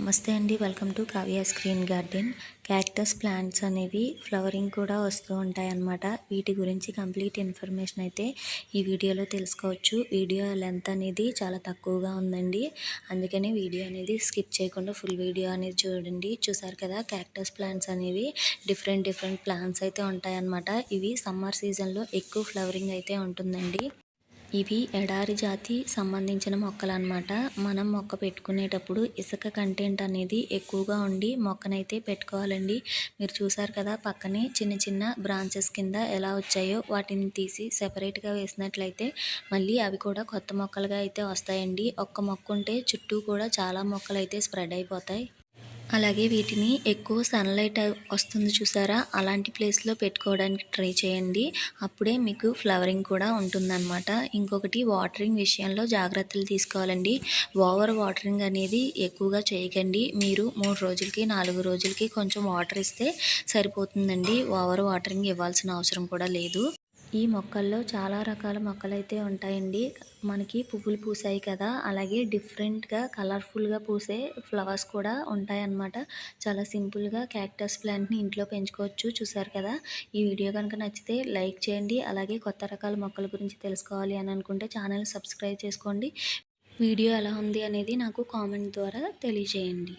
నమస్తే అండి. Welcome to Kavya's green garden. Cactus plants అనేవి ఫ్లవరింగ్ కూడా వస్తూ ఉంటాయన్నమాట. వీటి గురించి కంప్లీట్ ఇన్ఫర్మేషన్ అయితే ఈ వీడియోలో తెలుసుకోవచ్చు. వీడియో లెంత్ అనేది చాలా తక్కువగా ఉందండి, అందుకని వీడియో అనేది స్కిప్ చేయకుండా ఫుల్ వీడియో అనేది చూడండి. చూసారు కదా, క్యాక్టస్ ప్లాంట్స్ అనేవి డిఫరెంట్ ప్లాంట్స్ అయితే ఉంటాయన్నమాట. ఇవి సమ్మర్ సీజన్లో ఎక్కువ ఫ్లవరింగ్ అయితే ఉంటుందండి. ఇవి ఎడారి జాతి సంబంధించిన మొక్కలు అన్నమాట. మనం మొక్క పెట్టుకునేటప్పుడు ఇసుక కంటెంట్ అనేది ఎక్కువగా ఉండి మొక్కనైతే పెట్టుకోవాలండి. మీరు చూసారు కదా, పక్కనే చిన్న బ్రాంచెస్ కింద ఎలా వచ్చాయో వాటిని తీసి సెపరేట్గా వేసినట్లయితే మళ్ళీ అవి కూడా కొత్త మొక్కలుగా అయితే వస్తాయండి. ఒక్క మొక్క ఉంటే చుట్టూ కూడా చాలా మొక్కలు అయితే స్ప్రెడ్ అయిపోతాయి. అలాగే వీటిని ఎక్కువ సన్లైట్ వస్తుంది చూసారా, అలాంటి ప్లేస్లో పెట్టుకోవడానికి ట్రై చేయండి. అప్పుడే మీకు ఫ్లవరింగ్ కూడా ఉంటుందన్నమాట. ఇంకొకటి, వాటరింగ్ విషయంలో జాగ్రత్తలు తీసుకోవాలండి. ఓవర్ వాటరింగ్ అనేది ఎక్కువగా చేయకండి. మీరు 3 రోజులకి 4 రోజులకి కొంచెం వాటర్ ఇస్తే సరిపోతుందండి. ఓవర్ వాటరింగ్ ఇవ్వాల్సిన అవసరం కూడా లేదు. ఈ మొక్కల్లో చాలా రకాల మొక్కలైతే ఉంటాయండి. మనకి పువ్వులు పూసాయి కదా, అలాగే డిఫరెంట్గా కలర్ఫుల్గా పూసే ఫ్లవర్స్ కూడా ఉంటాయన్నమాట. చాలా సింపుల్గా క్యాక్టస్ ప్లాంట్ని ఇంట్లో పెంచుకోవచ్చు. చూసారు కదా, ఈ వీడియో కనుక నచ్చితే లైక్ చేయండి. అలాగే కొత్త రకాల మొక్కల గురించి తెలుసుకోవాలి అని అనుకుంటే ఛానల్ సబ్స్క్రైబ్ చేసుకోండి. వీడియో ఎలా ఉంది అనేది నాకు కామెంట్ ద్వారా తెలియజేయండి.